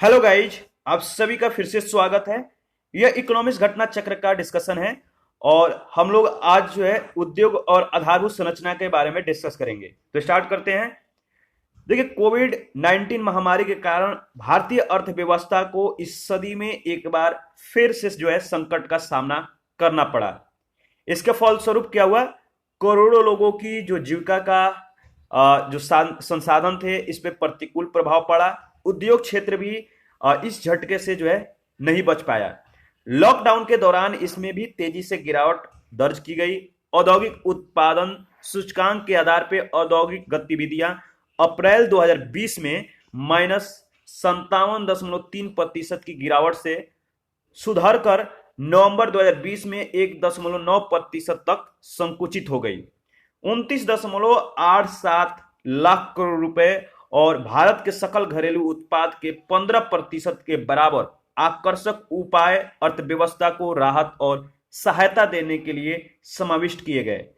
Hello guys, आप सभी का फिर से स्वागत है। यह इकोनॉमिक्स घटना चक्र का डिस्कशन है और हम लोग आज जो है उद्योग और आधारभूत संरचना के बारे में डिस्कस करेंगे। तो स्टार्ट करते हैं। देखिए, कोविड 19 महामारी के कारण भारतीय अर्थव्यवस्था को इस सदी में एक बार फिर से जो है संकट का सामना करना पड़ा। इसके फलस्वरूप क्या हुआ? करोड़ों लोगों की जो जीविका का जो संसाधन थे इस पे प्रतिकूल प्रभाव पड़ा। उद्योग क्षेत्र भी इस झटके से जो है नहीं बच पाया। लॉकडाउन के दौरान इसमें भी तेजी से गिरावट दर्ज की गई। औद्योगिक उत्पादन सूचकांक के आधार पर औद्योगिक गतिविधियां अप्रैल 2020 में -57.3% की गिरावट से सुधर कर नवंबर 2020 में 1.9% तक संकुचित हो गई। 29.87 लाख करोड़ रुपए और भारत के सकल घरेलू उत्पाद के 15% के बराबर आकर्षक उपाय अर्थव्यवस्था को राहत और सहायता देने के लिए समाविष्ट किए गए।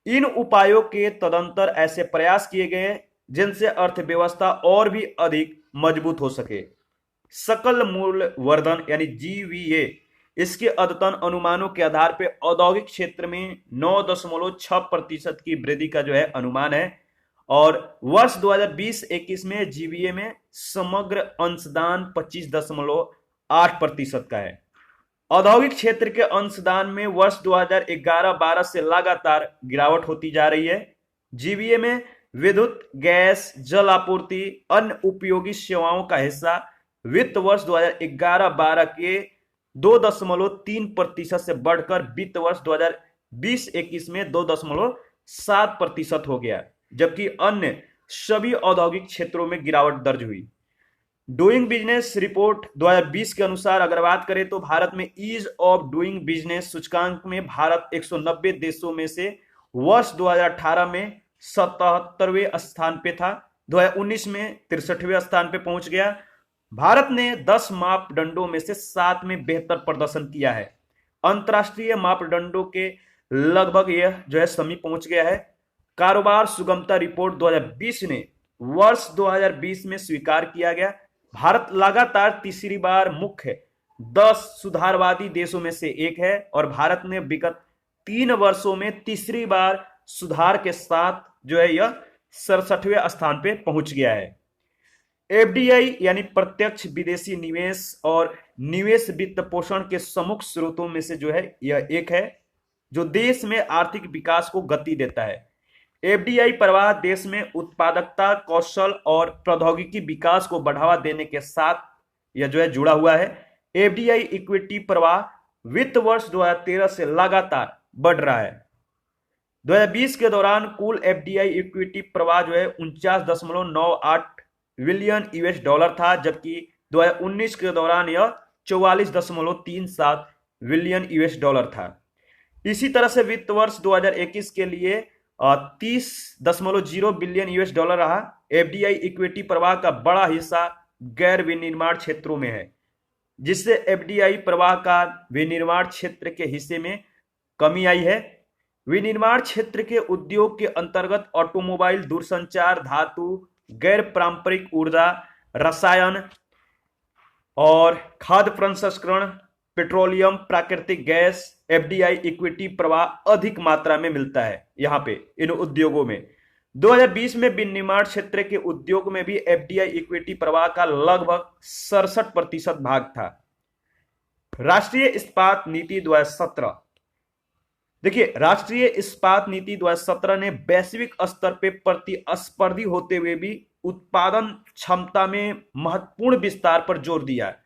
इन उपायों के तदंतर ऐसे प्रयास किए गए जिनसे अर्थव्यवस्था और भी अधिक मजबूत हो सके। सकल मूल्य वर्धन यानी जीवीए, इसके अद्यतन अनुमानों के आधार पर औद्योगिक क्षेत्र में 9.6% की वृद्धि का जो है अनुमान है और वर्ष 2020-21 में जीवीए में समग्र अंशदान 25.8% का है। औद्योगिक क्षेत्र के अंशदान में वर्ष 2011-12 से लगातार गिरावट होती जा रही है। जीवीए में विद्युत, गैस, जल आपूर्ति, अन्य उपयोगी सेवाओं का हिस्सा वित्त वर्ष 2011-12 के 2.3% से बढ़कर वित्त वर्ष 2020-21 में 2.7% हो गया, जबकि अन्य सभी औद्योगिक क्षेत्रों में गिरावट दर्ज हुई। डूइंग बिजनेस रिपोर्ट 2020 के अनुसार अगर बात करें तो भारत में ईज ऑफ डूइंग बिजनेस सूचकांक में भारत 190 देशों में से वर्ष 2018 में 77वें स्थान पे था। 2019 में 63वें स्थान पे पहुंच गया। भारत ने 10 मापदंडों में से 7 में बेहतर प्रदर्शन किया है। अंतरराष्ट्रीय मापदंडों के लगभग यह जो है समीप पहुंच गया है। कारोबार सुगमता रिपोर्ट 2020 ने वर्ष 2020 में स्वीकार किया गया। भारत लगातार तीसरी बार मुख्य 10 सुधारवादी देशों में से एक है और भारत ने विगत 3 वर्षों में तीसरी बार सुधार के साथ जो है यह 67वें स्थान पे पहुंच गया है। एफडीआई यानी प्रत्यक्ष विदेशी निवेश और निवेश वित्त पोषण के प्रमुख स्रोतों में से जो है यह एक है जो देश में आर्थिक विकास को गति देता है। एफडीआई प्रवाह देश में उत्पादकता, कौशल और प्रौद्योगिकी विकास को बढ़ावा देने के साथ यह जो है जुड़ा हुआ है। एफडीआई इक्विटी प्रवाह वित्त वर्ष 2013 से लगातार बढ़ रहा है। 2020 के दौरान कुल एफडीआई इक्विटी प्रवाह जो है 49.98 बिलियन यूएस डॉलर था, जबकि 2019 के दौरान यह 44.37 बिलियन यूएस डॉलर था। इसी तरह से वित्त वर्ष 2021 के लिए 30.0 बिलियन यूएस डॉलर रहा। एफडीआई इक्विटी प्रवाह का बड़ा हिस्सा गैर विनिर्माण क्षेत्रों में है, जिससे एफडीआई प्रवाह का विनिर्माण क्षेत्र के हिस्से में कमी आई है। विनिर्माण क्षेत्र के उद्योग के अंतर्गत ऑटोमोबाइल, दूरसंचार, धातु, गैर पारंपरिक ऊर्जा, रसायन और खाद्य प्रसंस्करण, पेट्रोलियम, प्राकृतिक गैस, एफडीआई इक्विटी प्रवाह अधिक मात्रा में मिलता है यहां पे इन उद्योगों में। 2020 में विनिर्माण क्षेत्र के उद्योग में भी एफडीआई इक्विटी प्रवाह का लगभग 67% भाग था। राष्ट्रीय इस्पात नीति 2017, देखिए, राष्ट्रीय इस्पात नीति 2017 ने वैश्विक स्तर पर प्रतिस्पर्धी होते हुए भी उत्पादन क्षमता में महत्वपूर्ण विस्तार पर जोर दिया है।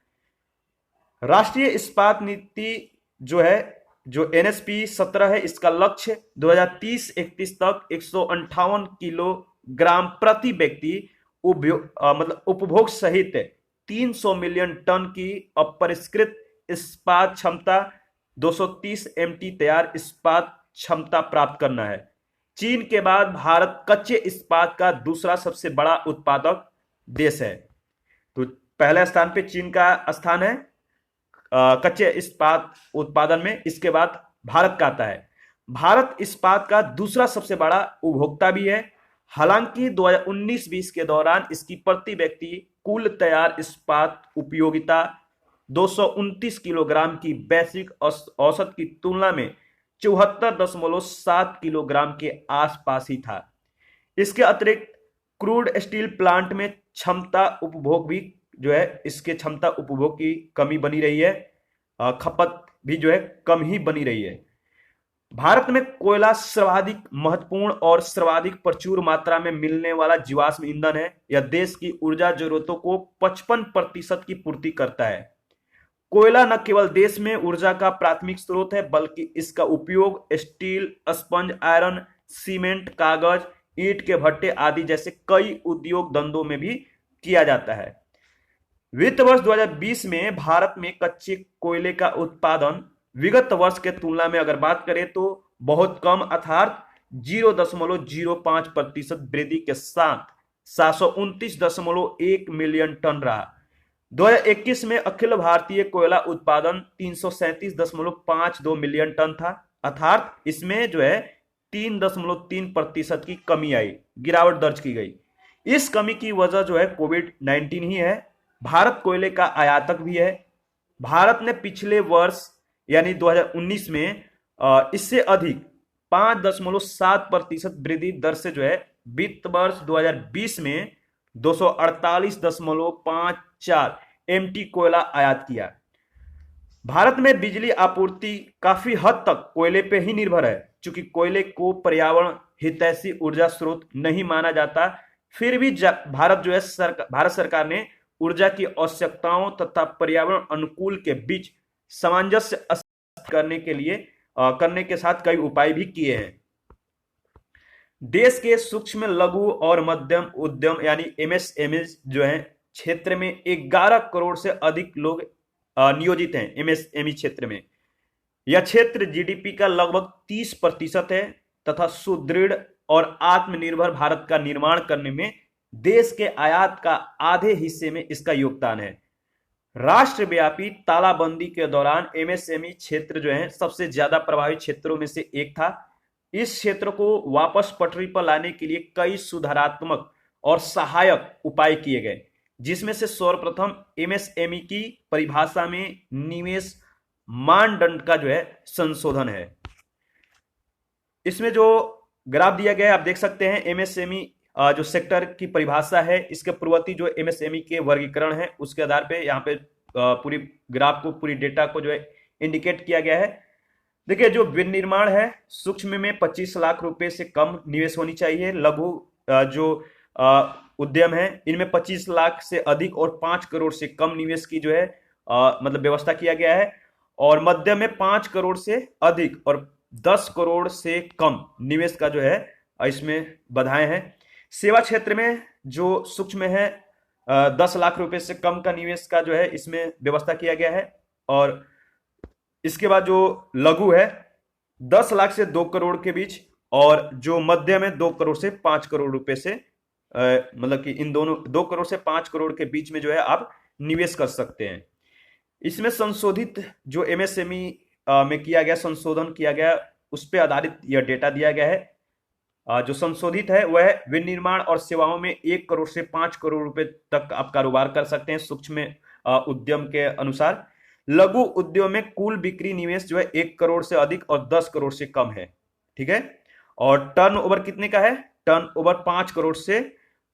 राष्ट्रीय इस्पात नीति जो है, जो एनएसपी 17 है, इसका लक्ष्य 2030-31 तक 158 किलोग्राम प्रति व्यक्ति उपभोग सहित 300 मिलियन टन की अपरिष्कृत इस्पात क्षमता, 230 एमटी तैयार इस्पात क्षमता प्राप्त करना है। चीन के बाद भारत कच्चे इस्पात का दूसरा सबसे बड़ा उत्पादक देश है। तो पहले स्थान पे चीन का स्थान है कच्चे इस्पात उत्पादन में, इसके बाद भारत का आता है। भारत इस्पात का दूसरा सबसे बड़ा उपभोक्ता भी है। हालांकि 2019-20 के दौरान इसकी प्रति व्यक्ति कुल तैयार इस्पात उपयोगिता 229 किलोग्राम की वैश्विक औसत की तुलना में 74.7 किलोग्राम के आसपास ही था। इसके अतिरिक्त क्रूड स्टील प्लांट में क्षमता उपभोग भी जो है, इसके क्षमता उपभोग की कमी बनी रही है, खपत भी जो है कम ही बनी रही है। भारत में कोयला सर्वाधिक महत्वपूर्ण और सर्वाधिक प्रचुर मात्रा में मिलने वाला जीवाश्म ईंधन है। यह देश की ऊर्जा जरूरतों को 55% की पूर्ति करता है। कोयला न केवल देश में ऊर्जा का प्राथमिक स्रोत है, बल्कि इसका उपयोग स्टील, स्पंज आयरन, सीमेंट, कागज, ईंट के भट्टे आदि जैसे कई उद्योग धंधों में भी किया जाता है। वित्त वर्ष 2020 में भारत में कच्चे कोयले का उत्पादन विगत वर्ष के तुलना में अगर बात करें तो बहुत कम अर्थात 0.05% वृद्धि के साथ 729.1 मिलियन टन रहा। 2021 में अखिल भारतीय कोयला उत्पादन 337.52 मिलियन टन था, अर्थात इसमें जो है 3.3% की कमी आई, गिरावट दर्ज की गई। इस कमी की वजह जो है कोविड-19 ही है। भारत कोयले का आयातक भी है। भारत ने पिछले वर्ष यानी 2019 में इससे अधिक 5.7% वृद्धि दर से जो है वित्त वर्ष 2020 में 248.54 एमटी कोयला आयात किया। भारत में बिजली आपूर्ति काफी हद तक कोयले पे ही निर्भर है। चूंकि कोयले को पर्यावरण हितैषी ऊर्जा स्रोत नहीं माना जाता, फिर भी भारत जो है भारत सरकार ने ऊर्जा की आवश्यकताओं तथा पर्यावरण अनुकूल के बीच सामंजस्य करने के साथ कई उपाय भी किए हैं। देश के सूक्ष्म, लघु और मध्यम उद्यम यानी एमएसएमई जो है क्षेत्र में 11 करोड़ से अधिक लोग नियोजित हैं। एमएसएमई क्षेत्र में यह क्षेत्र जीडीपी का लगभग 30% है तथा सुदृढ़ और आत्मनिर्भर भारत का निर्माण करने में देश के आयात का आधे हिस्से में इसका योगदान है। राष्ट्रव्यापी तालाबंदी के दौरान एमएसएमई क्षेत्र जो है सबसे ज्यादा प्रभावित क्षेत्रों में से एक था। इस क्षेत्र को वापस पटरी पर लाने के लिए कई सुधारात्मक और सहायक उपाय किए गए, जिसमें से सर्वप्रथम एमएसएमई की परिभाषा में निवेश मानदंड का जो है संशोधन है। इसमें जो ग्राफ दिया गया है आप देख सकते हैं, एमएसएमई जो सेक्टर की परिभाषा है, इसके पूर्ववर्ती जो एमएसएमई के वर्गीकरण है उसके आधार पे यहाँ पे पूरी ग्राफ को, पूरी डेटा को जो है इंडिकेट किया गया है। देखिए, जो विनिर्माण है, सूक्ष्म में 25 लाख रुपए से कम निवेश होनी चाहिए। लघु जो उद्यम है इनमें 25 लाख से अधिक और 5 करोड़ से कम निवेश की जो है मतलब व्यवस्था किया गया है। और मध्यम में 5 करोड़ से अधिक और 10 करोड़ से कम निवेश का जो है इसमें बाधाएं हैं। सेवा क्षेत्र में जो सूक्ष्म है 10 लाख रुपए से कम का निवेश का जो है इसमें व्यवस्था किया गया है। और इसके बाद जो लघु है 10 लाख से 2 करोड़ के बीच, और जो मध्यम है 2 करोड़ से 5 करोड़ रुपए से मतलब कि इन दोनों 2 करोड़ से 5 करोड़ के बीच में जो है आप निवेश कर सकते हैं। इसमें संशोधित जो एमएसएमई में किया गया, संशोधन किया गया, उस पर आधारित यह डेटा दिया गया है। जो संशोधित है वह विनिर्माण और सेवाओं में 1 करोड़ से 5 करोड़ रुपए तक आप कारोबार कर सकते हैं सूक्ष्म उद्यम के अनुसार। लघु उद्योग में कुल बिक्री निवेश जो है 1 करोड़ से अधिक और 10 करोड़ से कम है, ठीक है। और टर्नओवर कितने का है? टर्नओवर 5 करोड़ से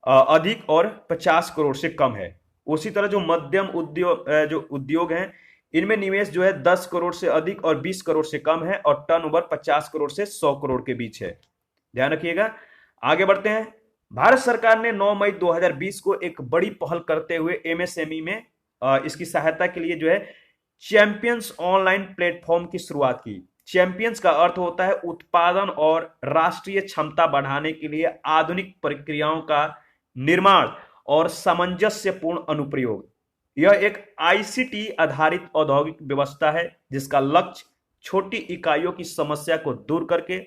अधिक और 50 करोड़ से कम है। उसी तरह जो मध्यम उद्योग हैं इनमें निवेश जो है 10 करोड़ से अधिक और 20 करोड़ से कम है, और टर्नओवर 50 करोड़ से 100 करोड़ के बीच है। ध्यान रखिएगा। आगे बढ़ते हैं। भारत सरकार ने 9 मई 2020 को एक बड़ी पहल करते हुए एमएसएमई में इसकी सहायता के लिए जो है चैंपियंस ऑनलाइन प्लेटफॉर्म की शुरुआत की। चैंपियंस का अर्थ होता है उत्पादन और राष्ट्रीय क्षमता बढ़ाने के लिए आधुनिक प्रक्रियाओं का निर्माण और सामंजस्यपूर्ण अनुप्रयोग। यह एक आईसीटी आधारित औद्योगिक व्यवस्था है जिसका लक्ष्य छोटी इकाइयों की समस्या को दूर करके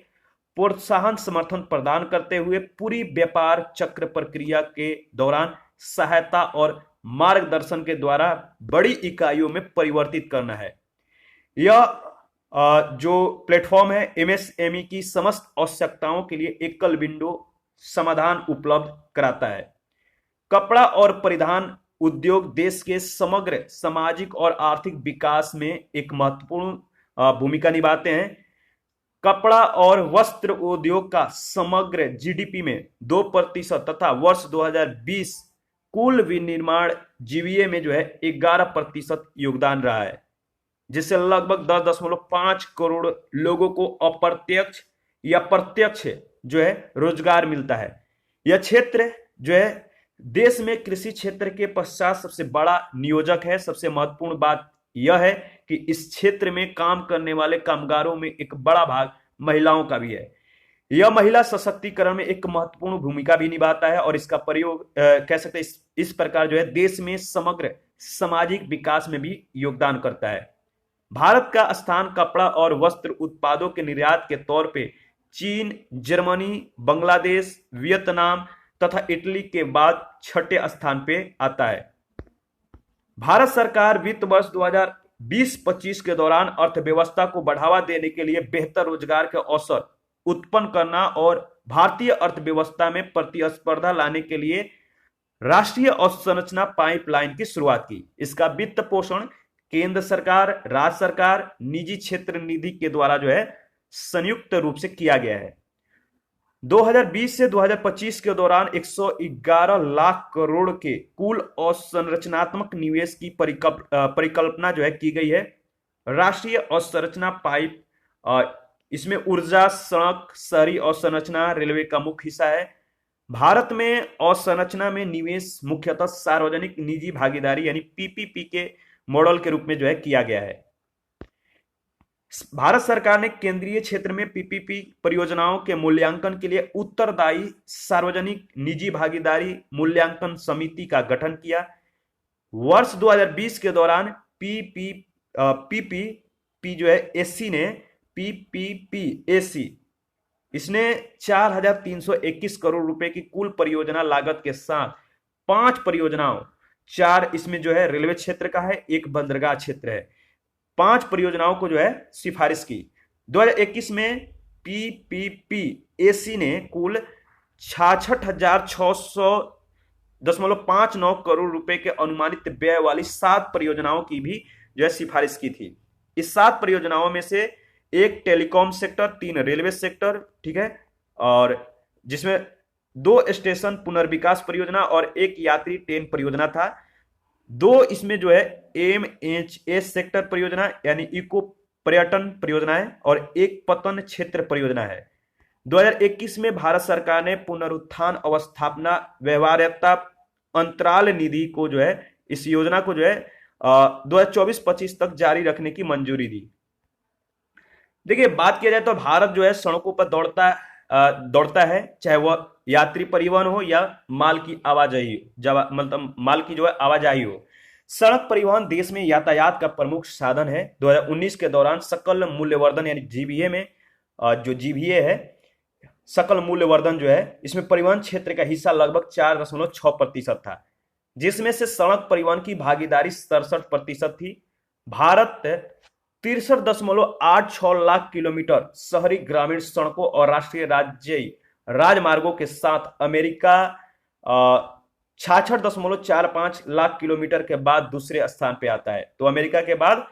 प्रोत्साहन समर्थन प्रदान करते हुए पूरी व्यापार चक्र प्रक्रिया के दौरान सहायता और मार्गदर्शन के द्वारा बड़ी इकाइयों में परिवर्तित करना है। यह जो प्लेटफॉर्म है एमएसएमई की समस्त आवश्यकताओं के लिए एकल विंडो समाधान उपलब्ध कराता है। कपड़ा और परिधान उद्योग देश के समग्र सामाजिक और आर्थिक विकास में एक महत्वपूर्ण भूमिका निभाते हैं। कपड़ा और वस्त्र उद्योग का समग्र जीडीपी में 2% तथा वर्ष 2020 कुल विनिर्माण जीवीए में जो है 11% योगदान रहा है, जिससे लगभग 10.5 करोड़ लोगों को अप्रत्यक्ष या प्रत्यक्ष जो है रोजगार मिलता है। यह क्षेत्र जो है देश में कृषि क्षेत्र के पश्चात सबसे बड़ा नियोजक है। सबसे महत्वपूर्ण बात यह है कि इस क्षेत्र में काम करने वाले कामगारों में एक बड़ा भाग महिलाओं का भी है। यह महिला सशक्तिकरण में एक महत्वपूर्ण भूमिका भी निभाता है और इसका प्रयोग कह सकते हैं इस प्रकार जो है देश में समग्र सामाजिक विकास में भी योगदान करता है। भारत का स्थान कपड़ा और वस्त्र उत्पादों के निर्यात के तौर पे चीन, जर्मनी, बांग्लादेश, वियतनाम तथा इटली के बाद छठे स्थान पे आता है। भारत सरकार वित्त वर्ष 2020-25 के दौरान अर्थव्यवस्था को बढ़ावा देने के लिए बेहतर रोजगार के अवसर उत्पन्न करना और भारतीय अर्थव्यवस्था में प्रतिस्पर्धा लाने के लिए राष्ट्रीय अवसंरचना पाइपलाइन की शुरुआत की। इसका वित्त पोषण केंद्र सरकार, राज्य सरकार, निजी क्षेत्र निधि के द्वारा जो है संयुक्त रूप से किया गया है। 2020 से 2025 के दौरान 111 लाख करोड़ के कुल अवसंरचनात्मक निवेश की परिकल्पना जो है की गई है। राष्ट्रीय अवसंरचना पाइप इसमें ऊर्जा, सड़क, शहरी अवसंरचना, रेलवे का मुख्य हिस्सा है। भारत में अवसंरचना में निवेश मुख्यतः सार्वजनिक निजी भागीदारी यानी पीपीपी के मॉडल के रूप में जो है किया गया है। भारत सरकार ने केंद्रीय क्षेत्र में पीपीपी परियोजनाओं के मूल्यांकन के लिए उत्तरदायी सार्वजनिक निजी भागीदारी मूल्यांकन समिति का गठन किया। वर्ष 2020 के दौरान पीपीपी जो है एसी ने पीपीपीएसी इसने 4,321 करोड़ रुपए की कुल परियोजना लागत के साथ 5 परियोजनाओं, 4 इसमें जो है रेलवे क्षेत्र का है, 1 बंदरगाह क्षेत्र है, 5 परियोजनाओं को जो है सिफारिश की। 2021 में पीपीपीएसी ने कुल 66,600.59 करोड़ रुपए के अनुमानित व्यय वाली 7 परियोजनाओं की भी जो है सिफारिश की थी। इस 7 परियोजनाओं में से 1 टेलीकॉम सेक्टर, 3 रेलवे सेक्टर, ठीक है, और जिसमें 2 स्टेशन पुनर्विकास परियोजना और 1 यात्री ट्रेन परियोजना था। 2 इसमें जो है एमएचएस सेक्टर परियोजना यानी इको पर्यटन परियोजना है और 1 पतन क्षेत्र परियोजना है। 2021 में भारत सरकार ने पुनरुत्थान अवस्थापना व्यवहार्यता अंतराल निधि को जो है इस योजना को जो है 2024-25 तक जारी रखने की मंजूरी दी। देखिए, बात किया जाए तो भारत जो है सड़कों पर दौड़ता है, चाहे वह यात्री परिवहन हो या माल की आवाजाही, मतलब माल की जो है आवाजाही हो। सड़क परिवहन देश में यातायात का प्रमुख साधन है। 2019 के दौरान सकल मूल्यवर्धन यानी जीवीए में जो जीवीए है सकल मूल्यवर्धन जो है इसमें परिवहन क्षेत्र का हिस्सा लगभग 4.6% था, जिसमें से सड़क परिवहन की भागीदारी 67% थी। भारत 63.86 लाख किलोमीटर शहरी ग्रामीण सड़कों और राष्ट्रीय राजमार्गों के साथ अमेरिका 66.45 लाख किलोमीटर के बाद दूसरे स्थान पे आता है। तो अमेरिका के बाद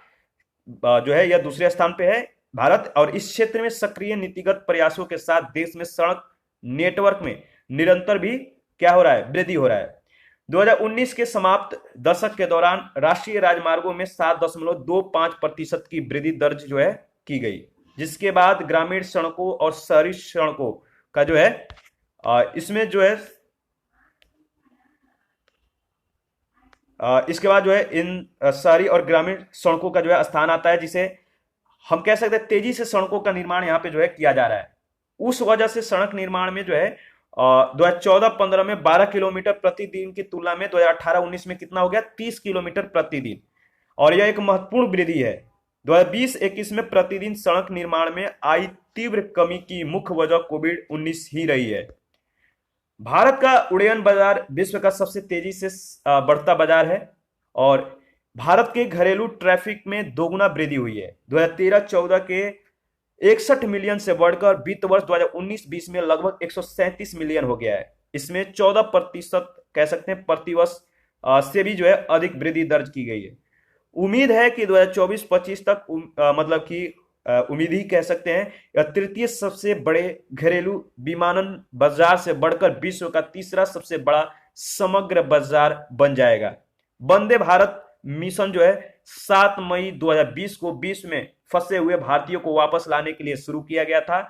जो है यह दूसरे स्थान पे है भारत, और इस क्षेत्र में सक्रिय नीतिगत प्रयासों के साथ देश में सड़क नेटवर्क में निरंतर भी क्या हो रहा है, वृद्धि हो रहा है। 2019 के समाप्त दशक के दौरान राष्ट्रीय राजमार्गों में 7.25% की वृद्धि दर्ज जो है की गई, जिसके बाद ग्रामीण सड़कों और शहरी सड़कों का जो है इसमें जो है इसके बाद जो है इन शहरी और ग्रामीण सड़कों का जो है स्थान आता है, जिसे हम कह सकते हैं तेजी से सड़कों का निर्माण यहाँ पे जो है किया जा रहा है। उस वजह से सड़क निर्माण में जो है 2014-15 में 12 किलोमीटर प्रतिदिन की तुलना में 2018-19 में कितना हो गया, 30 किलोमीटर प्रतिदिन, और यह एक महत्वपूर्ण वृद्धि है। 2020-21 में प्रतिदिन सड़क निर्माण में आई तीव्र कमी की मुख्य वजह कोविड-19 ही रही है। भारत का उड़यन बाजार विश्व का सबसे तेजी से बढ़ता बाजार है और भारत के घरेलू ट्रैफिक में दोगुना वृद्धि हुई है। 2013-14 के 61 मिलियन से बढ़कर वित्त वर्ष 2019-20 में लगभग 137 मिलियन हो गया है। इसमें 14% कह सकते हैं प्रतिवर्ष से भी जो है अधिक वृद्धि दर्ज की गई है। उम्मीद है कि 2024-25 तक मतलब कि उम्मीद ही कह सकते हैं, यह तृतीय सबसे बड़े घरेलू विमानन बाजार से बढ़कर विश्व का तीसरा सबसे बड़ा समग्र बाजार बन जाएगा। वंदे भारत मिशन जो है 7 मई 2020 को विश्व में फंसे हुए भारतीयों को वापस लाने के लिए शुरू किया गया था।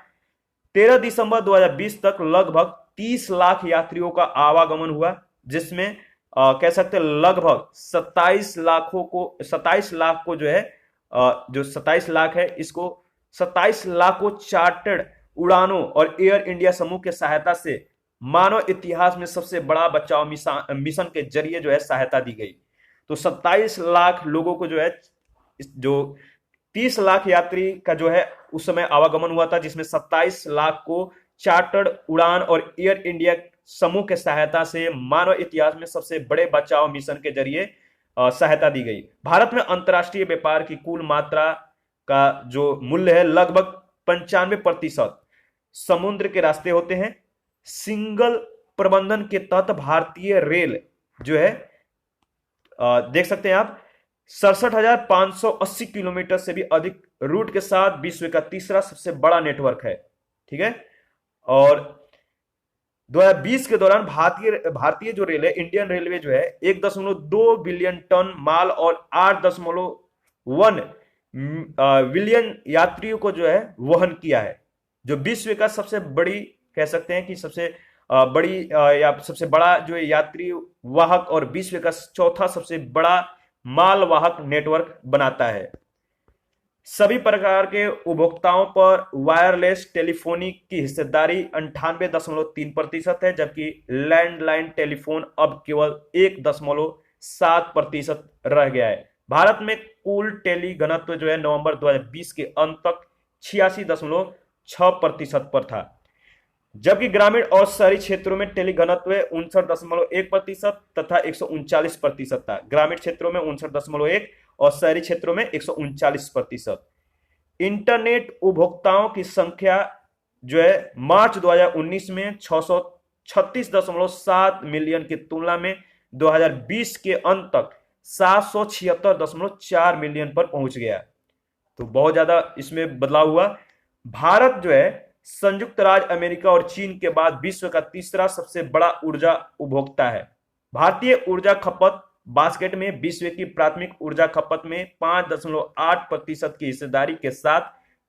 13 दिसंबर 2020 तक लगभग 30 लाख यात्रियों का आवागमन हुआ, जिसमें कह सकते हैं लगभग 27 लाख को जो है जो 27 लाख है, इसको 27 लाख को चार्टर्ड उड़ानों और एयर इंडिया समूह के सहायता से मानव इतिहास में सबसे बड़ा बचाव मिशन के जरिए जो है सहायता दी गई। तो 27 लाख लोगों को जो है, जो 30 लाख यात्री का जो है उस समय आवागमन हुआ था, जिसमें 27 लाख को चार्टर्ड उड़ान और एयर इंडिया समूह के सहायता से मानव इतिहास में सबसे बड़े बचाव मिशन के जरिए सहायता दी गई। भारत में अंतर्राष्ट्रीय व्यापार की कुल मात्रा का जो मूल्य है लगभग 95% समुद्र के रास्ते होते हैं। सिंगल प्रबंधन के तहत भारतीय रेल जो है देख सकते हैं आप 67,580 किलोमीटर से भी अधिक रूट के साथ विश्व का तीसरा सबसे बड़ा नेटवर्क है। ठीक है, और 2020 के दौरान भारतीय जो रेल है, इंडियन रेलवे जो है 1.2 बिलियन टन माल और 8.1 बिलियन यात्रियों को जो है वहन किया है, जो विश्व का सबसे बड़ी कह सकते हैं कि सबसे बड़ी या सबसे बड़ा जो यात्री वाहक और विश्व का चौथा सबसे बड़ा माल वाहक नेटवर्क बनाता है। सभी प्रकार के उपभोक्ताओं पर वायरलेस टेलीफोनी की हिस्सेदारी 98.3% है, जबकि लैंडलाइन टेलीफोन अब केवल 1.7% रह गया है। भारत में कुल टेली घनत्व जो है नवंबर 2020 के अंत तक 86.6% पर था, जबकि ग्रामीण और शहरी क्षेत्रों में टेली घनत्व 59.1% तथा 139% था। ग्रामीण क्षेत्रों में 59.1 और शहरी क्षेत्रों में 139%। इंटरनेट उपभोक्ताओं की संख्या जो है मार्च 2019 में 636.7 मिलियन की तुलना में 2020 के अंत तक 776.4 मिलियन पर पहुंच गया। तो बहुत ज्यादा इसमें बदलाव हुआ। भारत जो है संयुक्त राज्य अमेरिका और चीन के बाद विश्व का तीसरा सबसे बड़ा ऊर्जा उपभोक्ता है। भारतीय ऊर्जा खपत बास्केट में विश्व की प्राथमिक ऊर्जा खपत में 5.8% की हिस्सेदारी के साथ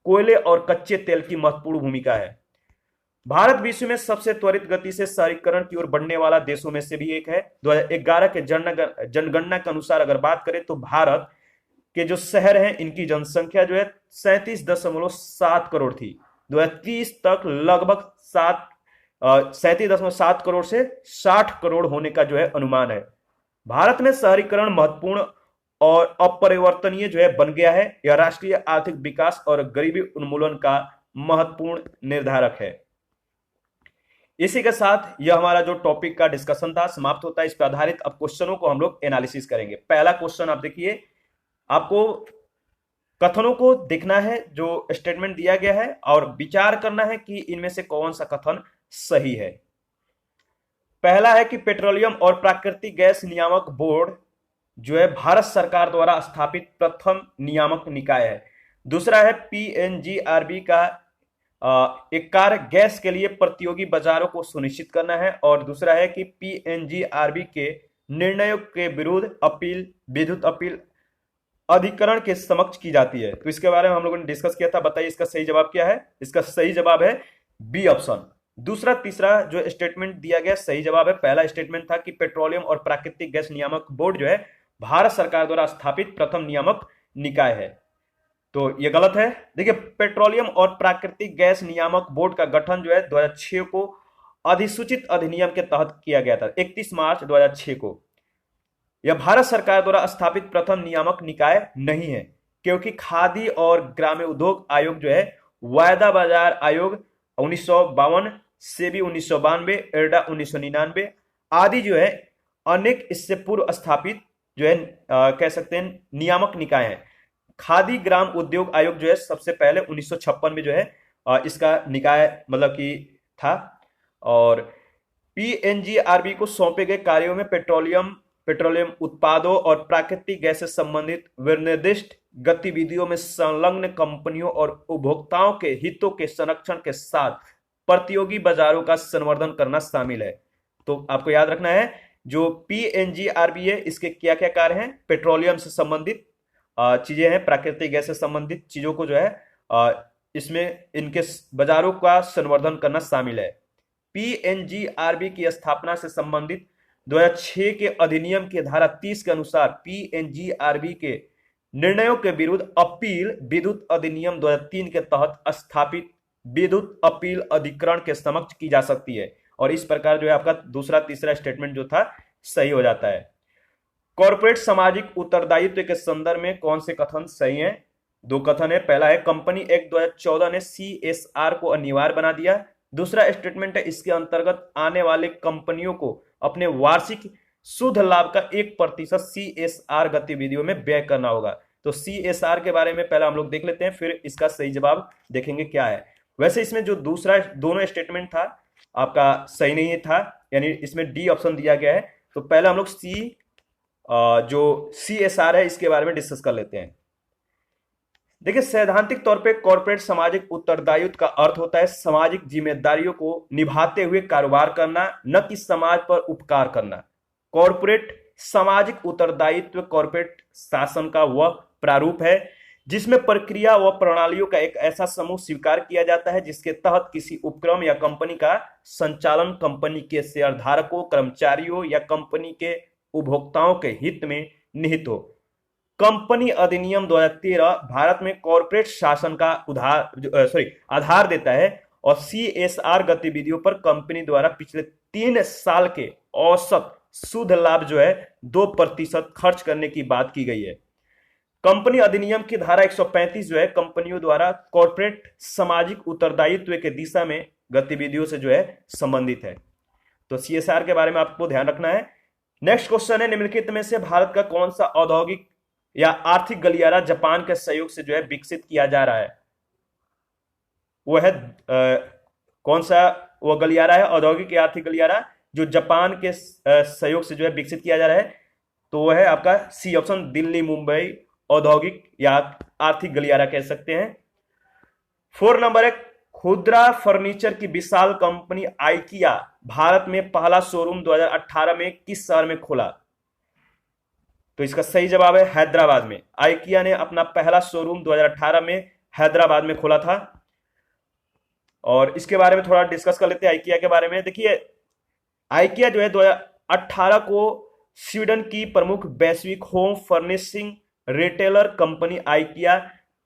कोयले और कच्चे तेल की महत्वपूर्ण भूमिका है। भारत विश्व में सबसे त्वरित गति से शहरीकरण की ओर बढ़ने वाला देशों में से भी एक है। 2011 के जनगणना के अनुसार अगर बात करें तो भारत के जो शहर हैं इनकी जनसंख्या जो है 37.7 करोड़ थी। 2030 तक लगभग 37.7 करोड़ से 60 करोड़ होने का जो है अनुमान है। भारत में शहरीकरण महत्वपूर्ण और अपरिवर्तनीय जो है बन गया है। यह राष्ट्रीय आर्थिक विकास और गरीबी उन्मूलन का महत्वपूर्ण निर्धारक है। इसी के साथ यह हमारा जो टॉपिक का डिस्कशन था समाप्त होता है। इस पर आधारित अब क्वेश्चनों को हम लोग एनालिसिस करेंगे। पहला क्वेश्चन आप देखिए, आपको कथनों को देखना है जो स्टेटमेंट दिया गया है और विचार करना है कि इनमें से कौन सा कथन सही है। पहला है कि पेट्रोलियम और प्राकृतिक गैस नियामक बोर्ड जो है भारत सरकार द्वारा स्थापित प्रथम नियामक निकाय है। दूसरा है पीएनजीआरबी का एक कार्य गैस के लिए प्रतियोगी बाजारों को सुनिश्चित करना है। और दूसरा है कि पीएनजीआरबी के निर्णयों के विरुद्ध अपील विद्युत अपील अधिकरण के समक्ष की जाती है। तो इसके बारे में हम लोगों ने डिस्कस किया था। बताइए इसका सही जवाब क्या है। इसका सही जवाब है बी ऑप्शन। दूसरा तीसरा जो स्टेटमेंट दिया गया सही जवाब है। पहला स्टेटमेंट था कि पेट्रोलियम और प्राकृतिक गैस नियामक बोर्ड जो है भारत सरकार द्वारा स्थापित प्रथम नियामक निकाय है, तो यह गलत है। देखिए, पेट्रोलियम और प्राकृतिक गैस नियामक बोर्ड का गठन जो है 2006 को अधिसूचित अधिनियम के तहत किया गया था, 31 मार्च 2006 को। यह भारत सरकार द्वारा स्थापित प्रथम नियामक निकाय नहीं है, क्योंकि खादी और ग्रामीण उद्योग आयोग जो है वायदा बाजार आयोग 1952, सेबी 1992, एर्डा 1999 आदि जो है अनेक इससे पूर्व स्थापित जो है कह सकते हैं नियामक निकाय हैं। खादी ग्राम उद्योग आयोग जो है सबसे पहले 1956 में जो है इसका निकाय मतलब कि था। और पीएनजीआरबी को सौंपे गए कार्यों में पेट्रोलियम पेट्रोलियम उत्पादों और प्राकृतिक गैस से संबंधित विनिर्दिष्ट गतिविधियों में संलग्न कंपनियों और उपभोक्ताओं के हितों के संरक्षण के साथ प्रतियोगी बाजारों का संवर्धन करना शामिल है। तो आपको याद रखना है जो पीएनजीआरबी है, इसके क्या क्या कार्य हैं? पेट्रोलियम से संबंधित चीजें हैं, प्राकृतिक गैस से संबंधित चीजों को जो है इसमें इनके बाजारों का संवर्धन करना शामिल है। पीएनजीआरबी की स्थापना से संबंधित 2006 के अधिनियम के धारा 30 के अनुसार पीएनजीआरबी के निर्णयों के विरुद्ध अपील विद्युत अधिनियम 2003 के तहत स्थापित विद्युत अपील अधिकरण के समक्ष की जा सकती है। और इस प्रकार जो है आपका दूसरा तीसरा स्टेटमेंट जो था सही हो जाता है। कॉर्पोरेट सामाजिक उत्तरदायित्व के संदर्भ में कौन से कथन सही हैं? दो कथन है। पहला है कंपनी एक्ट 2014 ने सीएसआर को अनिवार्य बना दिया। दूसरा स्टेटमेंट है इसके अंतर्गत आने वाले कंपनियों को अपने वार्षिक शुद्ध लाभ का 1% सीएसआर गतिविधियों में व्यय करना होगा। तो सीएसआर के बारे में पहले हम लोग देख लेते हैं, फिर इसका सही जवाब देखेंगे क्या है। वैसे इसमें जो दूसरा दोनों स्टेटमेंट था आपका सही नहीं था, यानी इसमें डी ऑप्शन दिया गया है। तो पहले हम लोग जो सीएसआर है इसके बारे में डिस्कस कर लेते हैं। देखिए, सैद्धांतिक तौर पे कॉर्पोरेट सामाजिक उत्तरदायित्व का अर्थ होता है सामाजिक जिम्मेदारियों को निभाते हुए कारोबार करना, न कि समाज पर उपकार करना। कॉर्पोरेट सामाजिक उत्तरदायित्व कॉर्पोरेट शासन का वह प्रारूप है जिसमें प्रक्रिया व प्रणालियों का एक ऐसा समूह स्वीकार किया जाता है जिसके तहत किसी उपक्रम या कंपनी का संचालन कंपनी के शेयरधारकों, कर्मचारियों या कंपनी के उपभोक्ताओं के हित में निहित हो। कंपनी अधिनियम 2013 भारत में कॉर्पोरेट शासन का आधार देता है और सीएसआर गतिविधियों पर कंपनी द्वारा पिछले 3 साल के औसत शुद्ध लाभ जो है 2% खर्च करने की बात की गई है। कंपनी अधिनियम की धारा 135 जो है कंपनियों द्वारा कॉर्पोरेट सामाजिक उत्तरदायित्व के दिशा में गतिविधियों से जो है संबंधित है। तो सीएसआर के बारे में आपको ध्यान रखना है। नेक्स्ट क्वेश्चन है, निम्नलिखित में से भारत का कौन सा औद्योगिक या आर्थिक गलियारा जापान के सहयोग से जो है विकसित किया जा रहा है? वो है कौन सा वो गलियारा है, औद्योगिक या आर्थिक गलियारा जो जापान के सहयोग से जो है विकसित किया जा रहा है? तो वो है आपका सी ऑप्शन, दिल्ली मुंबई औद्योगिक या आर्थिक गलियारा कह सकते हैं। 4 नंबर है, खुदरा फर्नीचर की विशाल कंपनी आइकिया भारत में पहला शोरूम 2018 में किस शहर में खोला? तो इसका सही जवाब है हैदराबाद में। आइकिया ने अपना पहला शोरूम 2018 में हैदराबाद में खोला था। और इसके बारे में थोड़ा डिस्कस कर लेते हैं आइकिया के बारे में। देखिए, आइकिया जो है 2018 को स्वीडन की प्रमुख वैश्विक home furnishing retailer company IKEA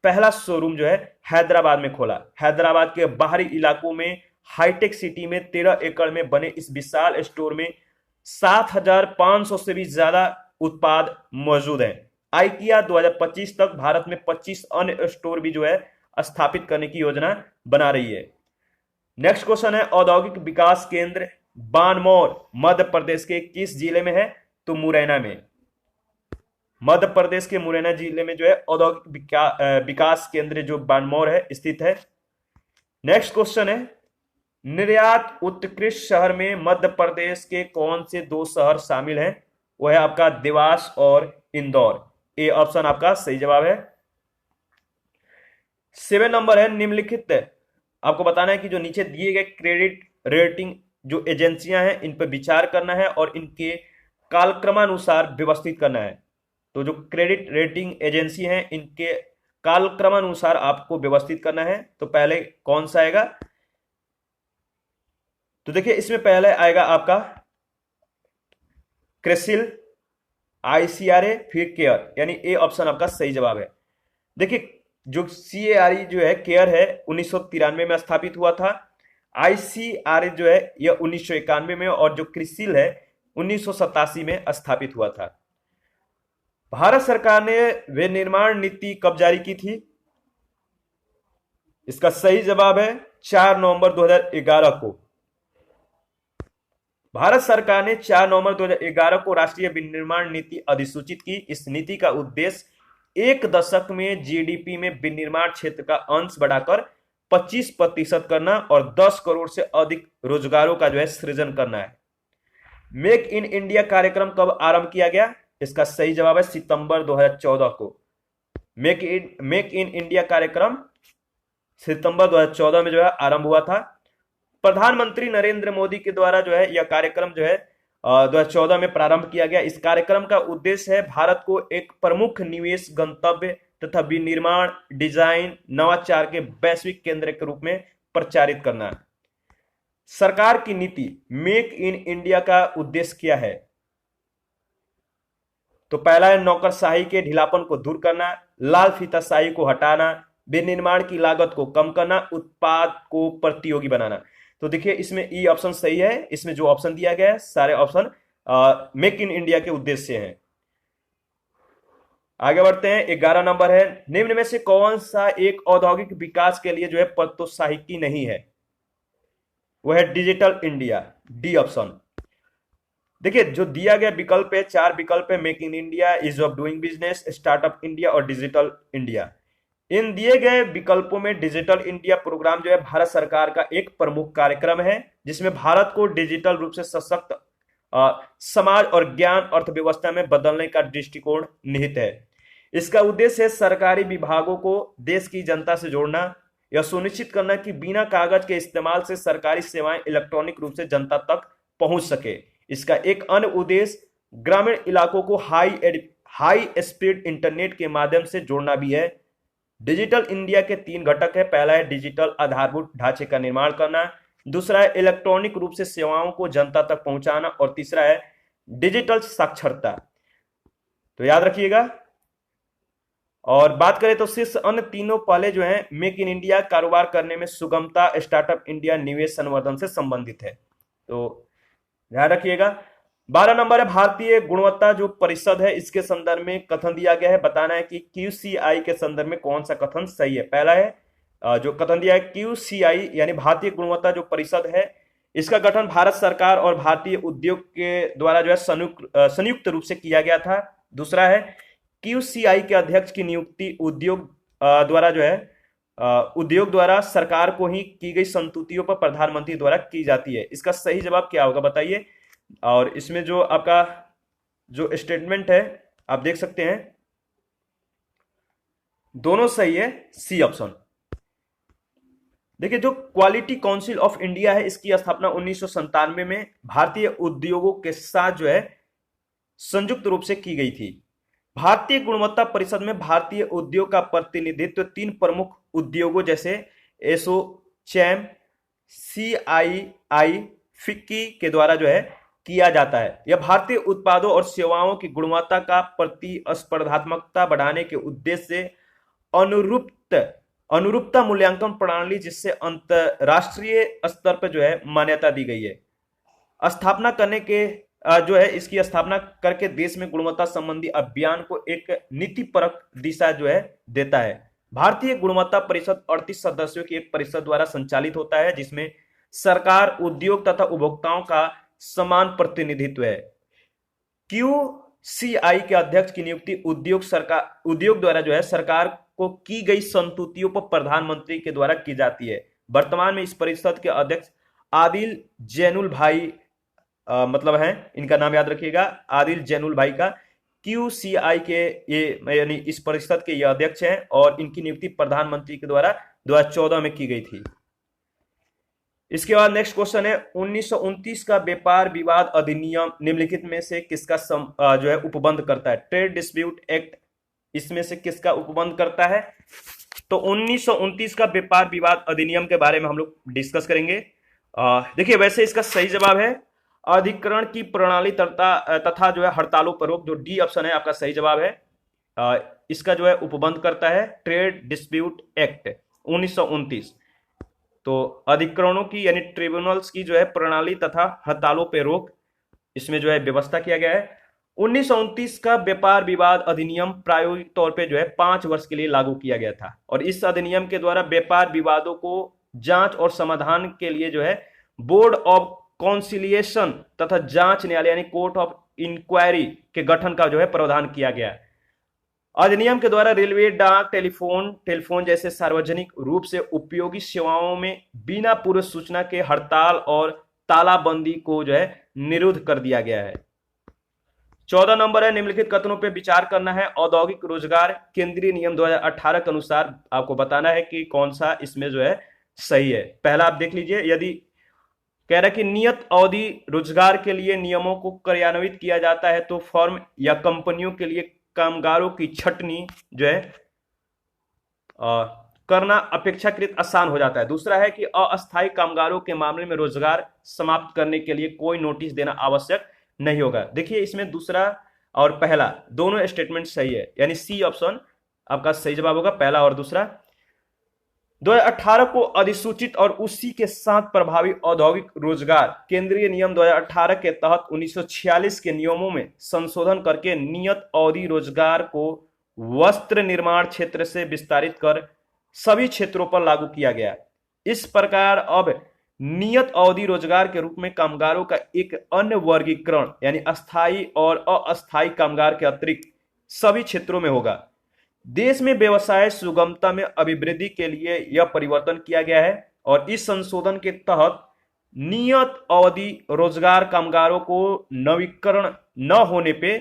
पहला शोरूम जो है हैदराबाद में खोला। हैदराबाद के बाहरी इलाकों में हाईटेक सिटी में 13 एकड़ में बने इस विशाल स्टोर में 7,500 से भी ज्यादा उत्पाद मौजूद हैं। आइकिया 2025 तक भारत में 25 अन्य स्टोर भी जो है स्थापित करने की योजना बना रही है। नेक्स्ट क्वेश्चन है, औद्योगिक विकास केंद्र बानमौर मध्य प्रदेश के किस जिले में है? तो मुरैना में। मध्य प्रदेश के मुरैना जिले में जो है औद्योगिक विकास केंद्र जो बानमौर है स्थित है। नेक्स्ट क्वेश्चन है, निर्यात उत्कृष्ट शहर में मध्य प्रदेश के कौन से 2 शहर शामिल हैं? वो है आपका देवास और इंदौर। ए ऑप्शन आपका सही जवाब है। 7 नंबर है, निम्नलिखित आपको बताना है कि जो नीचे दिए गए क्रेडिट रेटिंग जो एजेंसियां हैं इन पर विचार करना है और इनके कालक्रमानुसार व्यवस्थित करना है। तो जो क्रेडिट रेटिंग एजेंसी हैं इनके कालक्रमानुसार आपको व्यवस्थित करना है। तो पहले कौन सा आएगा? तो देखिए, इसमें पहले आएगा आपका क्रिसिल, आईसीआरए, फिर केयर, यानी ए ऑप्शन आपका सही जवाब है। देखिए, जो सीएआरई जो है केयर है 1993 में स्थापित हुआ था। आईसीआरए जो है यह 1991 में, और जो क्रिसिल है 1987 में स्थापित हुआ था। भारत सरकार ने विनिर्माण नीति कब जारी की थी? इसका सही जवाब है 4 नवंबर 2011 को। भारत सरकार ने 4 नवंबर 2011 को राष्ट्रीय विनिर्माण नीति अधिसूचित की। इस नीति का उद्देश्य 1 दशक में जीडीपी में विनिर्माण क्षेत्र का अंश बढ़ाकर 25% करना और 10 करोड़ से अधिक रोजगारों का जो है सृजन करना है। मेक इन इंडिया कार्यक्रम कब आरंभ किया गया? इसका सही जवाब है सितंबर 2014 को। मेक इन इंडिया कार्यक्रम सितंबर 2014 में जो है आरंभ हुआ था। प्रधानमंत्री नरेंद्र मोदी के द्वारा जो है यह कार्यक्रम जो है 2014 में प्रारंभ किया गया। इस कार्यक्रम का उद्देश्य है भारत को एक प्रमुख निवेश गंतव्य तथा विनिर्माण, डिजाइन, नवाचार के वैश्विक केंद्र के रूप में प्रचारित करना। सरकार की नीति मेक इन इंडिया का उद्देश्य क्या है? तो पहला है नौकरशाही के ढीलापन को दूर करना, लाल फीताशाही को हटाना, विनिर्माण की लागत को कम करना, उत्पाद को प्रतियोगी बनाना। तो देखिए इसमें ई ऑप्शन सही है। इसमें जो ऑप्शन दिया गया है सारे ऑप्शन मेक इन इंडिया के उद्देश्य हैं। आगे बढ़ते हैं। 11 नंबर है, निम्न में से कौन सा एक औद्योगिक विकास के लिए जो है प्रोत्साहकी नहीं है? वह है डिजिटल इंडिया, डी ऑप्शन। देखिए जो दिया गया विकल्प है, 4 विकल्प है, make in India, is of doing business, startup India और डिजिटल इंडिया। इन दिए गए विकल्पों में डिजिटल इंडिया प्रोग्राम जो है भारत सरकार का एक प्रमुख कार्यक्रम है, जिसमें भारत को डिजिटल रूप से सशक्त समाज और ज्ञान अर्थव्यवस्था में बदलने का दृष्टिकोण निहित है। इसका उद्देश्य है सरकारी विभागों को देश की जनता से जोड़ना, यह सुनिश्चित करना कि बिना कागज के इस्तेमाल से सरकारी सेवाएं इलेक्ट्रॉनिक रूप से जनता तक पहुंच सके। इसका एक अन्य उद्देश्य ग्रामीण इलाकों को हाई स्पीड इंटरनेट के माध्यम से जोड़ना भी है। डिजिटल इंडिया के 3 घटक है। पहला है डिजिटल आधारभूत ढांचे का निर्माण करना, दूसरा है इलेक्ट्रॉनिक रूप से सेवाओं को जनता तक पहुंचाना और तीसरा है डिजिटल साक्षरता। तो याद रखिएगा। और बात करें तो शीर्ष अन्य तीनों पहले जो है मेक इन इंडिया कारोबार करने में सुगमता, स्टार्टअप इंडिया निवेश संवर्धन से संबंधित है। तो ध्यान रखिएगा। 12 नंबर है, भारतीय गुणवत्ता जो परिषद है इसके संदर्भ में कथन दिया गया है। बताना है कि QCI के संदर्भ में कौन सा कथन सही है। पहला है जो कथन दिया है QCI यानी भारतीय गुणवत्ता जो परिषद है, इसका गठन भारत सरकार और भारतीय उद्योग के द्वारा जो है संयुक्त रूप से किया गया था। दूसरा है QCI के अध्यक्ष की नियुक्ति उद्योग द्वारा जो है उद्योग द्वारा सरकार को ही की गई संस्तुतियों पर प्रधानमंत्री द्वारा की जाती है। इसका सही जवाब क्या होगा बताइए। और इसमें जो आपका जो स्टेटमेंट है आप देख सकते हैं दोनों सही है, सी ऑप्शन। देखिए जो क्वालिटी काउंसिल ऑफ इंडिया है इसकी स्थापना 1997 में भारतीय उद्योगों के साथ जो है संयुक्त रूप से की गई थी। भारतीय गुणवत्ता परिषद में भारतीय उद्योग का प्रतिनिधित्व 3 प्रमुख उद्योगों जैसे एसोचैम, CII, फिक्की के द्वारा जो है किया जाता है। यह भारतीय उत्पादों और सेवाओं की गुणवत्ता का प्रतिस्पर्धात्मकता बढ़ाने के उद्देश्य से अनुरूपता मूल्यांकन प्रणाली जिससे अंतरराष्ट्रीय स्तर पर जो है मान्यता दी गई है। स्थापना करने के जो है इसकी स्थापना करके देश में गुणवत्ता संबंधी अभियान को एक नीतिपरक दिशा जो है देता है। भारतीय गुणवत्ता परिषद 38 सदस्यों की एक परिषद द्वारा संचालित होता है जिसमें सरकार, उद्योग तथा उपभोक्ताओं का समान प्रतिनिधित्व है। QCI के अध्यक्ष की नियुक्ति उद्योग द्वारा जो है सरकार को की गई संस्तुतियों पर प्रधानमंत्री के द्वारा की जाती है। वर्तमान में इस परिषद के अध्यक्ष आदिल जैनुल भाई मतलब हैं, इनका नाम याद रखिएगा, आदिल जैनुल भाई का QCI के ये यानी इस परिषद के ये अध्यक्ष हैं और इनकी नियुक्ति प्रधानमंत्री के द्वारा 2014 में की गई थी। इसके बाद नेक्स्ट क्वेश्चन है 1929 का व्यापार विवाद अधिनियम निम्नलिखित में से किसका जो है उपबंध करता है? ट्रेड डिस्प्यूट एक्ट इसमें से किसका उपबंध करता है? तो 1929 का व्यापार विवाद अधिनियम के बारे में हम लोग डिस्कस करेंगे। देखिए वैसे इसका सही जवाब है अधिग्रहण की प्रणाली तथा जो है हड़तालों पर रोक, जो डी ऑप्शन है आपका सही जवाब है। इसका जो है उपबंध करता है ट्रेड डिस्प्यूट एक्ट 1929। तो अधिग्रहणों की यानी ट्रिब्यूनल्स की जो है प्रणाली तथा हड़तालों पर रोक, इसमें जो है व्यवस्था किया गया है। 1929 का व्यापार विवाद अधिनियम प्रायोगिक तौर पे जो है 5 वर्ष के लिए लागू किया गया था और इस अधिनियम के द्वारा व्यापार विवादों को जांच और समाधान के लिए जो है बोर्ड ऑफ कॉन्सिलिएशन तथा जांच न्यायालय यानी कोर्ट ऑफ इंक्वायरी के गठन का जो है प्रावधान किया गया। अधिनियम के द्वारा रेलवे, डाक, टेलीफोन जैसे सार्वजनिक रूप से उपयोगी सेवाओं में बिना पूर्व सूचना के हड़ताल और तालाबंदी को जो है निरुद्ध कर दिया गया है। 14 नंबर है, निम्नलिखित कथनों पे विचार करना है। औद्योगिक रोजगार केंद्रीय नियम 2018 के अनुसार आपको बताना है कि कौन सा इसमें जो है सही है। पहला आप देख लीजिए, यदि कह रहा है कि नियत अवधि रोजगार के लिए नियमों को कार्यान्वित किया जाता है तो फर्म या कंपनियों के लिए कामगारों की छटनी जो है करना अपेक्षाकृत आसान हो जाता है। दूसरा है कि अस्थायी कामगारों के मामले में रोजगार समाप्त करने के लिए कोई नोटिस देना आवश्यक नहीं होगा। देखिए इसमें दूसरा और पहला दोनों स्टेटमेंट सही है, यानी सी ऑप्शन आपका सही जवाब होगा, पहला और दूसरा। 2018 को अधिसूचित और उसी के साथ प्रभावी औद्योगिक रोजगार केंद्रीय नियम 2018 के तहत 1946 के नियमों में संशोधन करके नियत अवधि रोजगार को वस्त्र निर्माण क्षेत्र से विस्तारित कर सभी क्षेत्रों पर लागू किया गया। इस प्रकार अब नियत अवधि रोजगार के रूप में कामगारों का एक अन्य वर्गीकरण यानी अस्थायी और अस्थायी कामगार के अतिरिक्त सभी क्षेत्रों में होगा। देश में व्यवसाय सुगमता में अभिवृद्धि के लिए यह परिवर्तन किया गया है और इस संशोधन के तहत नियत अवधि रोजगार कामगारों को नवीकरण न होने पे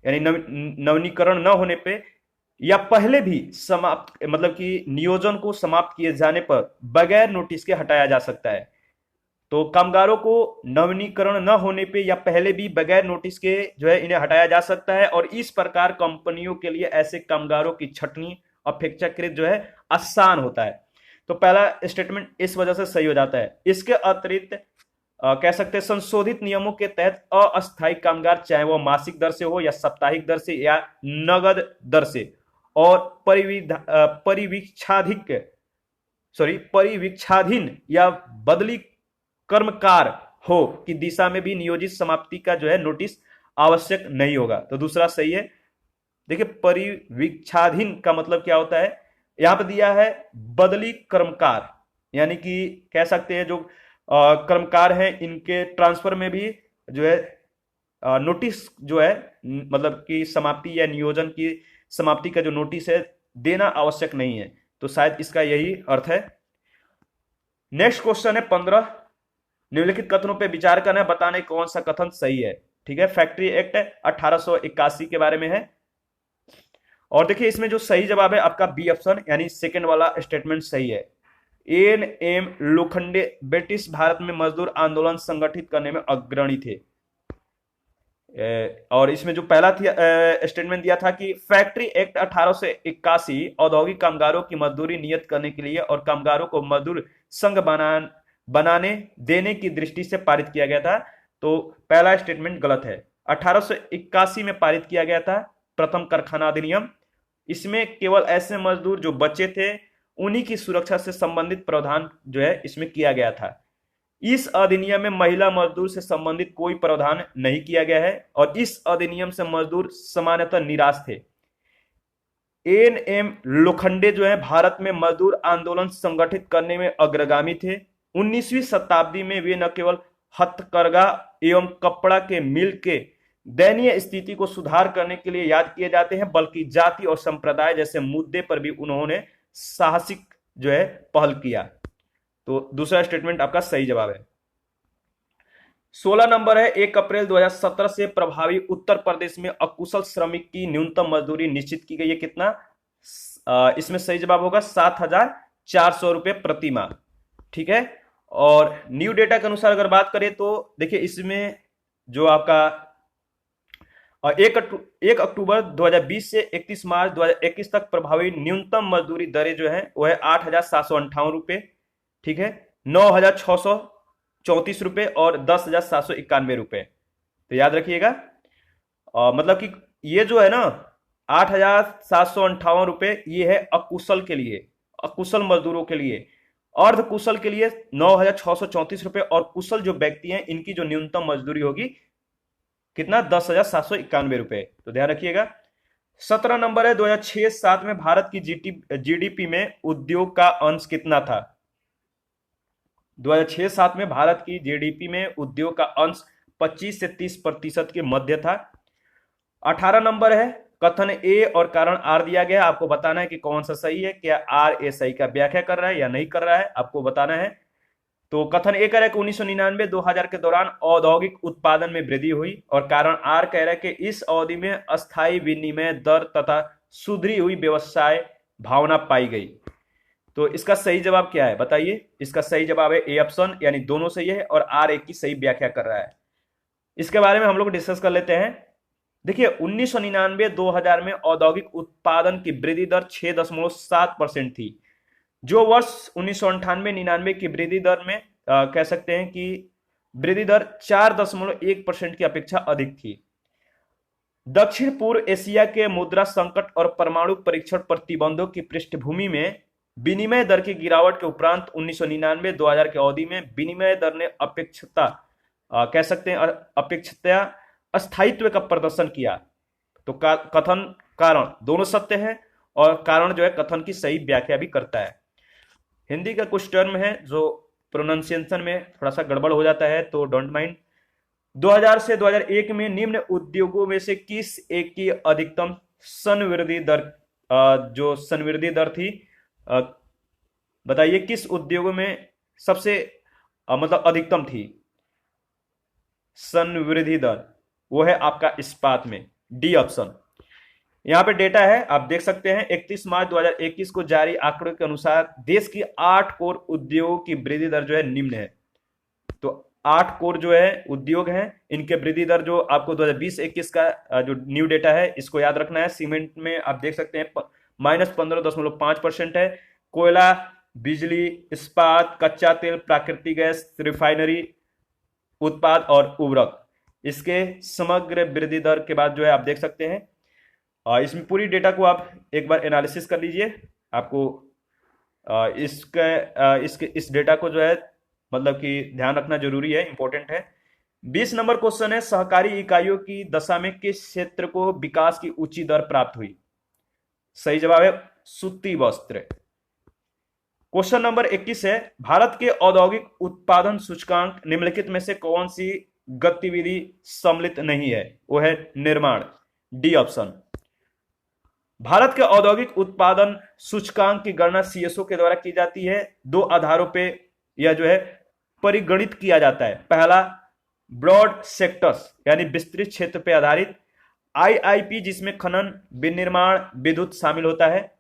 यानी नवीनीकरण न होने पे या पहले भी समाप्त मतलब कि नियोजन को समाप्त किए जाने पर बगैर नोटिस के हटाया जा सकता है। तो कामगारों को नवीनीकरण न होने पे या पहले भी बगैर नोटिस के जो है इन्हें हटाया जा सकता है और इस प्रकार कंपनियों के लिए ऐसे कामगारों की छटनी अपेक्षाकृत जो है आसान होता है। तो पहला स्टेटमेंट इस वजह से सही हो जाता है। इसके अतिरिक्त कह सकते हैं संशोधित नियमों के तहत अस्थायी कामगार चाहे वह मासिक दर से हो या साप्ताहिक दर से या नगद दर से और परिवीक्षाधीन या बदली कर्मकार हो की दिशा में भी नियोजित समाप्ति का जो है नोटिस आवश्यक नहीं होगा। तो दूसरा सही है। देखिए परिवीक्षाधीन का मतलब क्या होता है, यहां पर दिया है बदली कर्मकार, यानी कि कह सकते हैं जो कर्मकार हैं इनके ट्रांसफर में भी जो है नोटिस जो है मतलब कि समाप्ति या नियोजन की समाप्ति का जो नोटिस है देना आवश्यक नहीं है। तो शायद इसका यही अर्थ है। नेक्स्ट क्वेश्चन है 15, निम्नलिखित कथनों पे विचार करना है, बताने कौन सा कथन सही है। ठीक है, फैक्ट्री एक्ट 1881 के बारे में है और देखिए इसमें जो सही जवाब है आपका बी ऑप्शन यानी सेकंड वाला स्टेटमेंट सही है। एन.एम. लोखंडे ब्रिटिश भारत में मजदूर आंदोलन संगठित करने में अग्रणी थे। और इसमें जो पहला स्टेटमेंट दिया था कि फैक्ट्री एक्ट 1881 औद्योगिक कामगारों की मजदूरी नियत करने के लिए और कामगारों को मजदूर संघ बनाने देने की दृष्टि से पारित किया गया था। तो पहला स्टेटमेंट गलत है। 1881 में पारित किया गया था प्रथम कारखाना अधिनियम। इसमें केवल ऐसे मजदूर जो बचे थे उन्हीं की सुरक्षा से संबंधित प्रावधान जो है इसमें किया गया था। इस अधिनियम में महिला मजदूर से संबंधित कोई प्रावधान नहीं किया गया है और इस अधिनियम से मजदूर सामान्यतः निराश थे। एन.एम. लोखंडे जो है भारत में मजदूर आंदोलन संगठित करने में अग्रगामी थे। 19वीं शताब्दी में वे न केवल हथकरघा एवं कपड़ा के मिल के दयनीय स्थिति को सुधार करने के लिए याद किए जाते हैं बल्कि जाति और संप्रदाय जैसे मुद्दे पर भी उन्होंने साहसिक जो है पहल किया। तो दूसरा स्टेटमेंट आपका सही जवाब है। 16 नंबर है, 1 अप्रैल 2017 से प्रभावी उत्तर प्रदेश में अकुशल श्रमिक की न्यूनतम मजदूरी निश्चित की गई है। कितना? इसमें सही जवाब होगा 7,400 रुपए प्रति माह। ठीक है, और न्यू डेटा के अनुसार अगर बात करें तो देखिए इसमें जो आपका 1 अक्टूबर 2020 से 31 मार्च 2021 तक प्रभावी न्यूनतम मजदूरी दरें जो है वो है 8,758 रुपए। ठीक है, 9,634 रुपए और 10,791 रुपए। तो याद रखिएगा मतलब कि ये जो है ना 8,758 रुपए ये है अकुशल के लिए, अकुशल मजदूरों के लिए। अर्ध कुशल के लिए 9,634 रुपए और कुशल जो व्यक्ति हैं इनकी जो न्यूनतम मजदूरी होगी कितना? 10,791 रुपए। तो ध्यान रखिएगा। 17 नंबर है, 2006-07 में भारत की जीडीपी में उद्योग का अंश कितना था? 2006-07 में भारत की जीडीपी में उद्योग का अंश 25 से 30% के मध्य था। 18 नंबर है, कथन ए और कारण आर दिया गया, आपको बताना है कि कौन सा सही है। क्या आर ए सही का व्याख्या कर रहा है या नहीं कर रहा है, आपको बताना है। तो कथन ए कह रहा है कि 1999-2000 के दौरान औद्योगिक उत्पादन में वृद्धि हुई, और कारण आर कह रहा है कि इस अवधि में अस्थायी विनिमय दर तथा सुधरी हुई व्यवसाय भावना पाई गई। तो इसका सही जवाब क्या है बताइए? इसका सही जवाब है ए ऑप्शन, यानी दोनों सही है और आर एक की सही व्याख्या कर रहा है। इसके बारे में हम लोग डिस्कस कर लेते हैं। देखिए 1999-2000 में औद्योगिक उत्पादन की वृद्धि दर 6.7% थी, जो वर्ष 1998-99 की वृद्धि दर में कह सकते हैं कि वृद्धि दर 4.1% की अपेक्षा अधिक थी। दक्षिण पूर्व एशिया के मुद्रा संकट और परमाणु परीक्षण प्रतिबंधों की पृष्ठभूमि में विनिमय दर की गिरावट के उपरांत 1999-2000 की अवधि में विनिमय दर ने कह सकते हैं अपेक्षित अस्थायित्व का प्रदर्शन किया। तो कथन कारण दोनों सत्य है, और कारण जो है कथन की सही व्याख्या भी करता है। हिंदी का कुछ टर्म है जो प्रोनाउंसिएशन में थोड़ा सा गड़बड़ हो जाता है, तो डोंट माइंड। 2000 से 2001 में निम्न उद्योगों में से किस एक की अधिकतम संवृद्धि दर जो संवृद्धि दर थी, बताइए किस उद्योगों में सबसे मतलब अधिकतम थी संवृद्धि दर? वो है आपका इस्पात में, डी ऑप्शन। यहां पे डेटा है, आप देख सकते हैं 31 मार्च 2021 को जारी आंकड़ों के अनुसार देश की 8 कोर उद्योगों की वृद्धि दर जो है निम्न है। तो 8 कोर जो है उद्योग हैं, इनके वृद्धि दर जो आपको 2020-21 का जो न्यू डेटा है इसको याद रखना है। सीमेंट में आप देख सकते हैं -15.5% है। कोयला, बिजली, इस्पात, कच्चा तेल, प्राकृतिक गैस, रिफाइनरी उत्पाद और उर्वरक, इसके समग्र वृद्धि दर के बाद जो है आप देख सकते हैं। इसमें पूरी डेटा को आप एक बार एनालिसिस कर लीजिए। आपको इस डेटा को जो है मतलब कि ध्यान रखना जरूरी है, इंपॉर्टेंट है। 20 नंबर क्वेश्चन है, सहकारी इकाइयों की दशा में किस क्षेत्र को विकास की ऊंची दर प्राप्त हुई? सही जवाब है सूती वस्त्र। क्वेश्चन नंबर 21 है, भारत के औद्योगिक उत्पादन सूचकांक निम्नलिखित में से कौन सी गतिविधि सम्मिलित नहीं है? वो है निर्माण, डी ऑप्शन। भारत के औद्योगिक उत्पादन सूचकांक की गणना सीएसओ के द्वारा की जाती है। 2 आधारों पे यह जो है परिगणित किया जाता है। पहला ब्रॉड सेक्टर्स यानी विस्तृत क्षेत्र पे आधारित, आईआईपी जिसमें खनन, विनिर्माण, विद्युत शामिल होता है।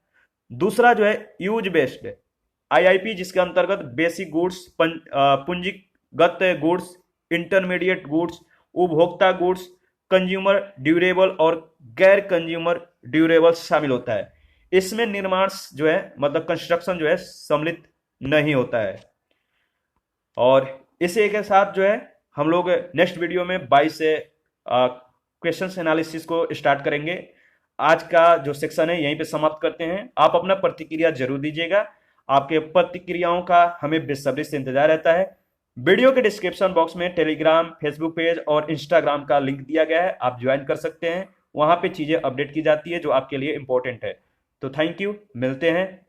दूसरा जो है यूज बेस्ड आईआईपी जिसके अंतर्गत बेसिक गुड्स, पूंजीगत गुड्स, इंटरमीडिएट गुड्स, उपभोक्ता गुड्स, कंज्यूमर ड्यूरेबल और गैर कंज्यूमर ड्यूरेबल शामिल होता है। इसमें निर्माण जो है मतलब कंस्ट्रक्शन जो है सम्मिलित नहीं होता है। और इसी के साथ जो है हम लोग नेक्स्ट वीडियो में 22 से क्वेश्चंस एनालिसिस को स्टार्ट करेंगे। आज का जो सेक्शन है यहीं पे समाप्त करते हैं। आप अपना प्रतिक्रिया जरूर दीजिएगा, आपके प्रतिक्रियाओं का हमें बेसब्री से इंतजार रहता है। वीडियो के डिस्क्रिप्शन बॉक्स में टेलीग्राम, फेसबुक पेज और इंस्टाग्राम का लिंक दिया गया है, आप ज्वाइन कर सकते हैं। वहां पे चीजें अपडेट की जाती है जो आपके लिए इंपॉर्टेंट है। तो थैंक यू, मिलते हैं